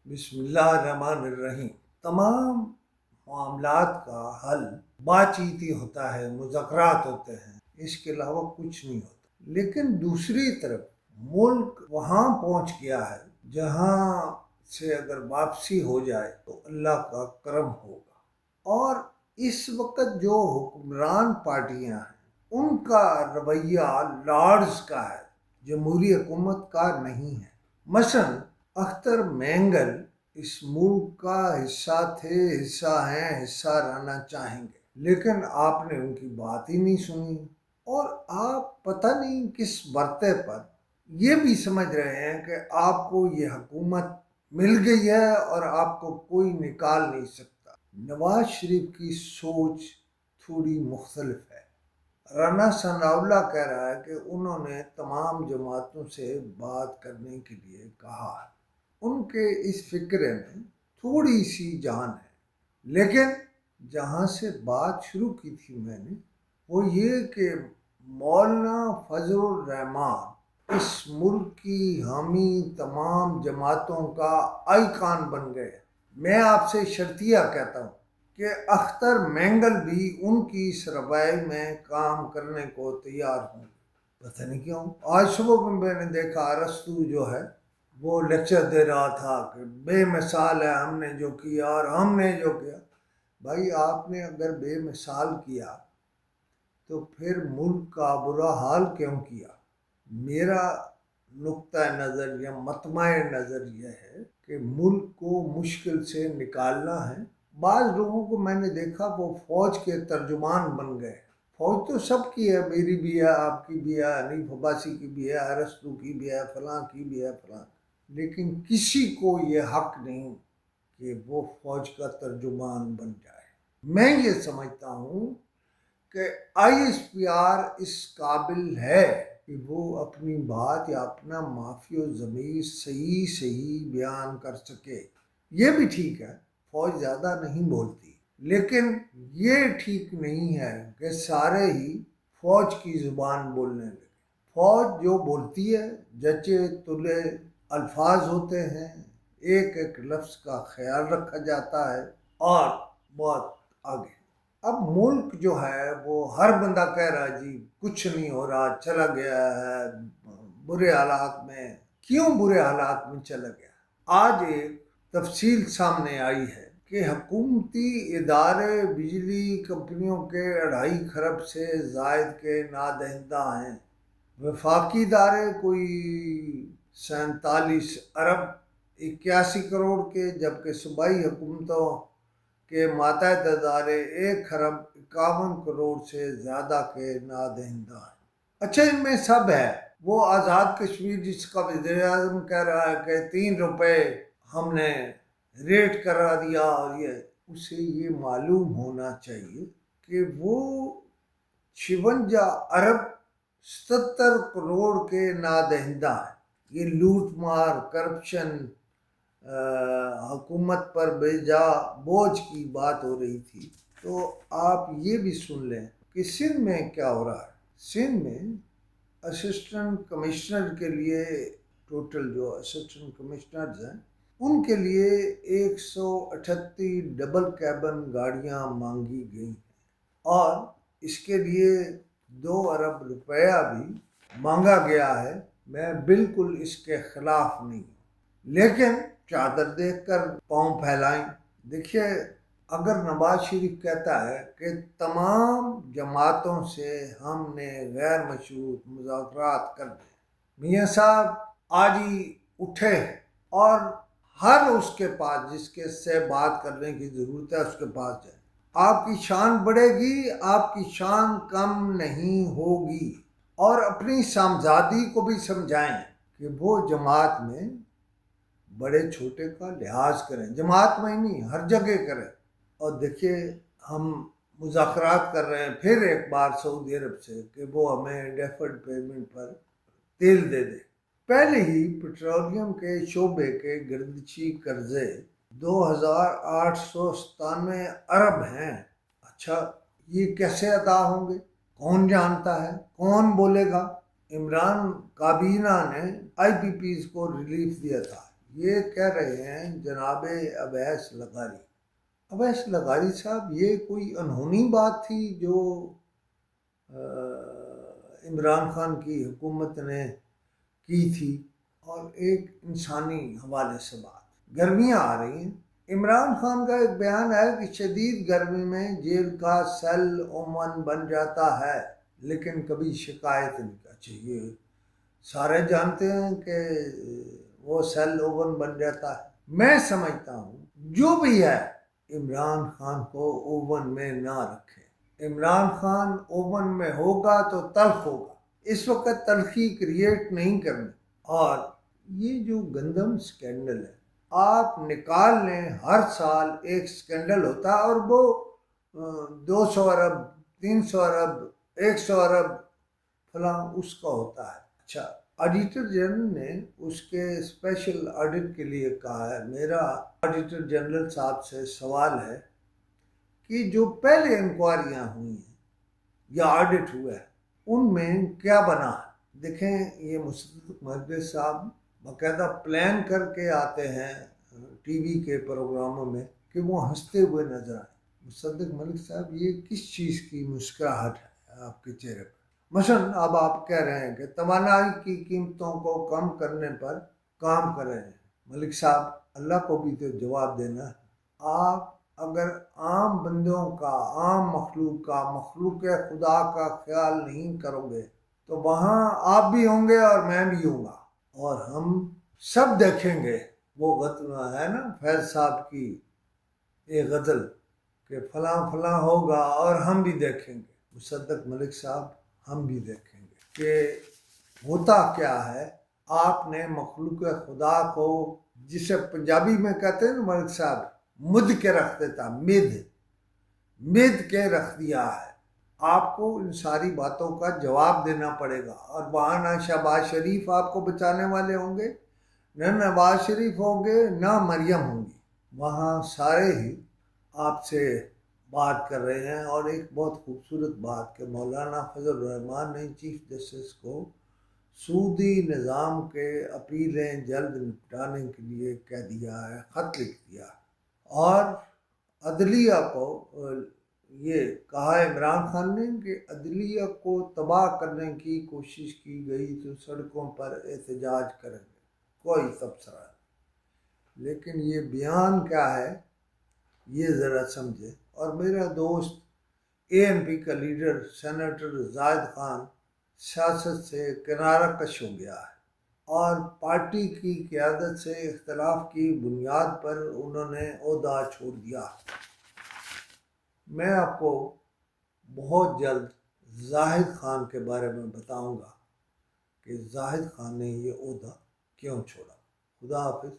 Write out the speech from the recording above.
بسم اللہ الرحمن الرحیم۔ تمام معاملات کا حل بات چیت ہی ہوتا ہے، مذاکرات ہوتے ہیں، اس کے علاوہ کچھ نہیں ہوتا۔ لیکن دوسری طرف ملک وہاں پہنچ گیا ہے جہاں سے اگر واپسی ہو جائے تو اللہ کا کرم ہوگا، اور اس وقت جو حکمران پارٹیاں ہیں ان کا رویہ لارڈز کا ہے، جمہوری حکومت کا نہیں ہے۔ مثلا اختر مینگل اس ملک کا حصہ تھے، حصہ ہیں، حصہ رہنا چاہیں گے، لیکن آپ نے ان کی بات ہی نہیں سنی، اور آپ پتہ نہیں کس برتے پر یہ بھی سمجھ رہے ہیں کہ آپ کو یہ حکومت مل گئی ہے اور آپ کو کوئی نکال نہیں سکتا۔ نواز شریف کی سوچ تھوڑی مختلف ہے۔ رانا ثناء اللہ کہہ رہا ہے کہ انہوں نے تمام جماعتوں سے بات کرنے کے لیے کہا ہے۔ ان کے اس فکرے میں تھوڑی سی جان ہے، لیکن جہاں سے بات شروع کی تھی میں نے، وہ یہ کہ مولانا فضل الرحمان اس ملک کی حامی تمام جماعتوں کا آئیکن بن گئے۔ میں آپ سے شرطیہ کہتا ہوں کہ اختر مینگل بھی ان کی اس روی میں کام کرنے کو تیار ہوں۔ پتہ نہیں کیوں آج صبح میں نے دیکھا ارسطو جو ہے وہ لیکچر دے رہا تھا کہ بے مثال ہے ہم نے جو کیا اور ہم نے جو کیا۔ بھائی آپ نے اگر بے مثال کیا تو پھر ملک کا برا حال کیوں کیا؟ میرا نقطہ نظر یا مطمع نظر یہ ہے کہ ملک کو مشکل سے نکالنا ہے۔ بعض لوگوں کو میں نے دیکھا وہ فوج کے ترجمان بن گئے۔ فوج تو سب کی ہے، میری بھی ہے، آپ کی بھی ہے، حنیف عباسی کی بھی ہے، ارسطو کی بھی ہے، فلاں کی بھی ہے، فلاں، لیکن کسی کو یہ حق نہیں کہ وہ فوج کا ترجمان بن جائے۔ میں یہ سمجھتا ہوں کہ آئی ایس پی آر اس قابل ہے کہ وہ اپنی بات یا اپنا معافی و ضمیر صحیح بیان کر سکے۔ یہ بھی ٹھیک ہے، فوج زیادہ نہیں بولتی، لیکن یہ ٹھیک نہیں ہے کہ سارے ہی فوج کی زبان بولنے لگے۔ فوج جو بولتی ہے جچے تلے الفاظ ہوتے ہیں، ایک ایک لفظ کا خیال رکھا جاتا ہے اور بہت آگے۔ اب ملک جو ہے وہ ہر بندہ کہہ رہا ہے جی کچھ نہیں ہو رہا، چلا گیا ہے برے حالات میں۔ کیوں برے حالات میں چلا گیا؟ آج ایک تفصیل سامنے آئی ہے کہ حکومتی ادارے بجلی کمپنیوں کے 2.5 خرب سے زائد کے نادہندہ ہیں۔ وفاقی ادارے کوئی 47 ارب 81 کروڑ کے، جبکہ صوبائی حکومتوں کے ماتحت ادارے 1 خرب 51 کروڑ سے زیادہ کے نادہندہ ہیں۔ اچھا ان میں سب ہے، وہ آزاد کشمیر جس کا وزیر اعظم کہہ رہا ہے کہ 3 روپے ہم نے ریٹ کرا دیا، اور یہ اسے یہ معلوم ہونا چاہیے کہ وہ 56 ارب 77 کروڑ کے نادہندہ ہیں۔ یہ لوٹ مار، کرپشن، حکومت پر بے جا بوجھ کی بات ہو رہی تھی، تو آپ یہ بھی سن لیں کہ سندھ میں کیا ہو رہا ہے۔ سندھ میں اسسٹنٹ کمشنر کے لیے ٹوٹل جو اسسٹنٹ کمشنرز ہیں ان کے لیے 138 ڈبل کیبن گاڑیاں مانگی گئی ہیں، اور اس کے لیے 2 ارب روپیہ بھی مانگا گیا ہے۔ میں بالکل اس کے خلاف نہیں ہوں، لیکن چادر دیکھ کر پاؤں پھیلائیں۔ دیکھیے اگر نواز شریف کہتا ہے کہ تمام جماعتوں سے ہم نے غیر مشروط مذاکرات کر دیں، میاں صاحب آج ہی اٹھے اور ہر اس کے پاس جس کے سے بات کرنے کی ضرورت ہے اس کے پاس جائیں۔ آپ کی شان بڑھے گی، آپ کی شان کم نہیں ہوگی، اور اپنی صاحبزادی کو بھی سمجھائیں کہ وہ جماعت میں بڑے چھوٹے کا لحاظ کریں، جماعت میں ہی نہیں ہر جگہ کریں۔ اور دیکھیے ہم مذاکرات کر رہے ہیں پھر ایک بار سعودی عرب سے کہ وہ ہمیں ڈیفرڈ پیمنٹ پر تیل دے دے۔ پہلے ہی پیٹرولیم کے شعبے کے گردشی قرضے 2897 ارب ہیں۔ اچھا یہ کیسے ادا ہوں گے؟ کون جانتا ہے؟ کون بولے گا؟ عمران کابینہ نے آئی پی پیز کو ریلیف دیا تھا، یہ کہہ رہے ہیں جناب اویس لغاری۔ اویس لغاری صاحب، یہ کوئی انہونی بات تھی جو عمران خان کی حکومت نے کی تھی، اور ایک انسانی حوالے سے بات۔ گرمیاں آ رہی ہیں، عمران خان کا ایک بیان ہے کہ شدید گرمی میں جیل کا سیل اوون بن جاتا ہے لیکن کبھی شکایت نہیں کرنا چاہیے۔ سارے جانتے ہیں کہ وہ سیل اوون بن جاتا ہے۔ میں سمجھتا ہوں جو بھی ہے عمران خان کو اوون میں نہ رکھے۔ عمران خان اوون میں ہوگا تو تلخ ہوگا، اس وقت تلخی کریٹ نہیں کرنی۔ اور یہ جو گندم سکینڈل ہے، آپ نکال لیں، ہر سال ایک سکینڈل ہوتا ہے اور وہ 200 ارب 300 ارب 100 ارب فلاں اس کا ہوتا ہے۔ اچھا، آڈیٹر جنرل نے اس کے اسپیشل آڈٹ کے لیے کہا ہے، میرا آڈیٹر جنرل صاحب سے سوال ہے کہ جو پہلے انکوائریاں ہوئی ہیں یا آڈٹ ہوا ہے ان میں کیا بنا ہے۔ دیکھیں، یہ مصدق مہدوی صاحب باقاعدہ پلان کر کے آتے ہیں ٹی وی کے پروگراموں میں کہ وہ ہنستے ہوئے نظر آئیں۔ مصدق ملک صاحب، یہ کس چیز کی مسکراہٹ ہے آپ کے چہرے پر؟ مثلا اب آپ کہہ رہے ہیں کہ توانائی کی قیمتوں کو کم کرنے پر کام کر رہے ہیں۔ ملک صاحب، اللہ کو بھی تو جواب دینا ہے۔ آپ اگر عام بندوں کا، عام مخلوق کا، مخلوق خدا کا خیال نہیں کرو گے تو وہاں آپ بھی ہوں گے اور میں بھی ہوں گا، اور ہم سب دیکھیں گے۔ وہ غزل ہے نا فیض صاحب کی ایک غزل کہ فلاں فلاں ہوگا اور ہم بھی دیکھیں گے۔ مصدق ملک صاحب، ہم بھی دیکھیں گے کہ ہوتا کیا ہے۔ آپ نے مخلوق خدا کو، جسے پنجابی میں کہتے ہیں نا ملک صاحب، مد کے رکھ دیتا، مد کے رکھ دیا ہے۔ آپ کو ان ساری باتوں کا جواب دینا پڑے گا، اور وہاں نہ شہباز شریف آپ کو بچانے والے ہوں گے، نہ نواز شریف ہوں گے، نہ مریم ہوں گی۔ وہاں سارے ہی آپ سے بات کر رہے ہیں، اور ایک بہت خوبصورت بات کہ مولانا فضل الرحمان نے چیف جسٹس کو سودی نظام کے اپیلیں جلد نپٹانے کے لیے کہہ دیا ہے، خط لکھ دیا ہے۔ اور عدلیہ کو یہ کہا عمران خان نے کہ عدلیہ کو تباہ کرنے کی کوشش کی گئی تو سڑکوں پر احتجاج کریں گے، کوئی تبصرہ نہیں۔ لیکن یہ بیان کیا ہے یہ ذرا سمجھے۔ اور میرا دوست اے این پی کا لیڈر سینیٹر زاہد خان سیاست سے کنارہ کش ہو گیا ہے، اور پارٹی کی قیادت سے اختلاف کی بنیاد پر انہوں نے عہدہ چھوڑ دیا۔ میں آپ کو بہت جلد زاہد خان کے بارے میں بتاؤں گا کہ زاہد خان نے یہ عہدہ کیوں چھوڑا۔ خدا حافظ۔